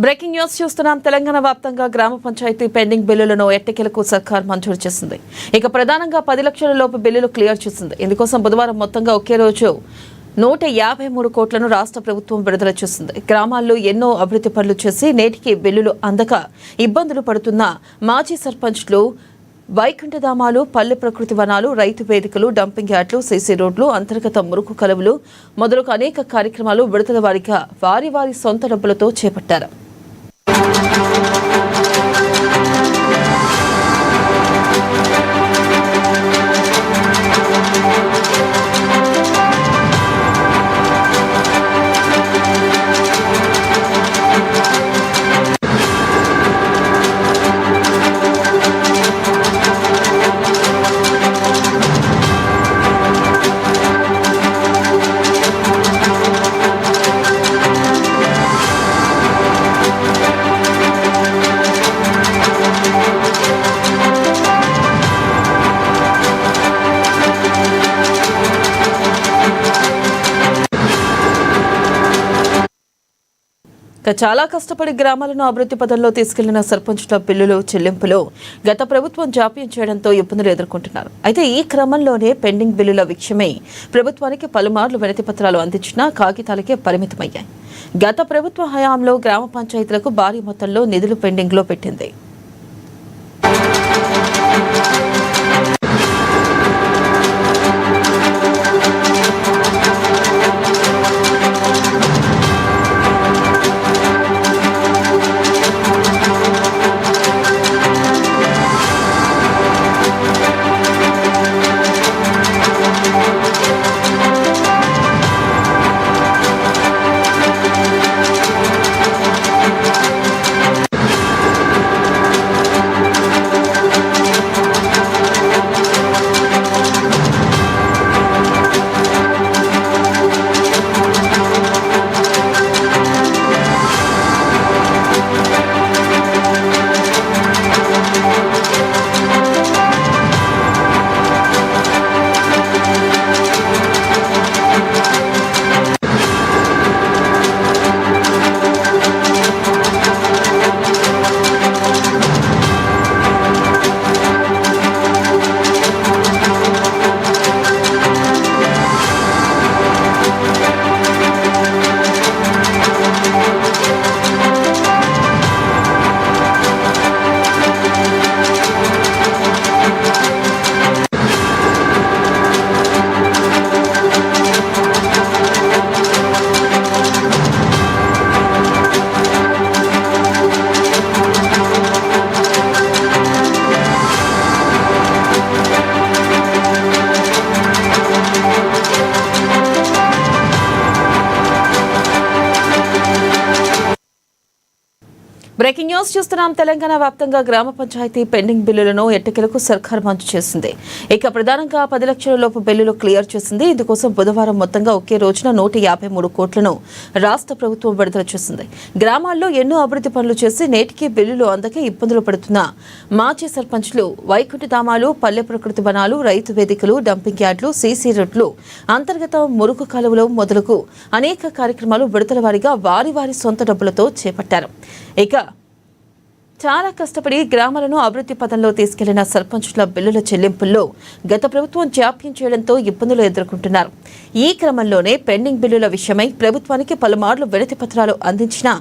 Breaking news చూస్తున్నాం. తెలంగాణ వ్యాప్తంగా గ్రామ పంచాయతీ పెండింగ్ బిల్లులను ఎట్టకేలకు సర్కార్ మంజూరు చేసింది. ఇక ప్రధానంగా 10 లక్షల లోపు బిల్లులు క్లియర్ చేసింది. ఇందుకోసం బుధవారం మొత్తంగా ఒకే రోజు 153 కోట్లను రాష్ట్ర ప్రభుత్వం విడుదల చేసింది. గ్రామాల్లో ఎన్నో అభివృద్ధి పనులు చేసి నేటికి బిల్లులు అందక ఇబ్బందులు పడుతున్న మాజీ సర్పంచ్లు, వైకుంఠధామాలు, పల్లె ప్రకృతి వనాలు, రైతు వేదికలు, డంపింగ్ యార్డులు, సీసీ రోడ్లు, అంతర్గత మురుకు కలువులు మొదలగు అనేక కార్యక్రమాలు విడుదల వారీగా వారి సొంత డబ్బులతో చేపట్టారు. చాలా కష్టపడి గ్రామాలను అభివృద్ధి పదంలో తీసుకెళ్లిన సర్పంచుల బిల్లులు చెల్లింపులో గత ప్రభుత్వం జాప్యం చేయడంతో ఇబ్బందులు ఎదుర్కొంటున్నారు. అయితే ఈ క్రమంలోనే పెండింగ్ బిల్లుల విషయమై ప్రభుత్వానికి పలుమార్లు వినతి పత్రాలు అందించినా కాగితాలకే పరిమితమయ్యాయి. గత ప్రభుత్వ హయాంలో గ్రామ పంచాయతీలకు భారీ మొత్తంలో నిధులు పెండింగ్ లో పెట్టింది. బ్రేకింగ్ న్యూస్ చూస్తున్నాం. తెలంగాణ వ్యాప్తంగా గ్రామ పంచాయతీ పెండింగ్ బిల్లులను ఎట్టకేలకు సర్కార్ మంజూరు చేసింది. ఇక ప్రధానంగా 10 లక్షల లోపు బిల్లులు క్లియర్ చేసింది. ఇందుకోసం బుధవారం మొత్తంగా ఒకే రోజున 153 కోట్లను రాష్ట్ర ప్రభుత్వం విడుదల చేసింది. గ్రామాల్లో ఎన్నో అభివృద్ధి పనులు చేసి నేటికి బిల్లులు అందకే ఇబ్బందులు పడుతున్న మాజీ సర్పంచ్లు, వైకుంఠధామాలు, పల్లె ప్రకృతి వనాలు, రైతు వేదికలు, డంపింగ్ యార్డులు, సీసీ రోడ్లు, అంతర్గత మురుకు కాలువలు మొదలగు అనేక కార్యక్రమాలు విడుదల వారీగా వారి సొంత డబ్బులతో చేపట్టారు. ఇక చాలా కష్టపడి గ్రామాలను అభివృద్ధి పదంలో తీసుకెళ్లిన సర్పంచుల బిల్లుల చెల్లింపుల్లో గత ప్రభుత్వం జాప్యం చేయడంతో ఇబ్బందులు ఎదుర్కొంటున్నారు. ఈ క్రమంలోనే పెండింగ్ బిల్లుల విషయమై ప్రభుత్వానికి పలుమార్లు వినతి పత్రాలు అందించినా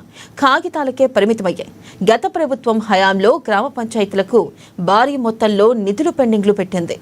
కాగితాలకే పరిమితమయ్యాయి. గత ప్రభుత్వం హయాంలో గ్రామ పంచాయతీలకు భారీ మొత్తంలో నిధులు పెండింగ్లు పెట్టింది.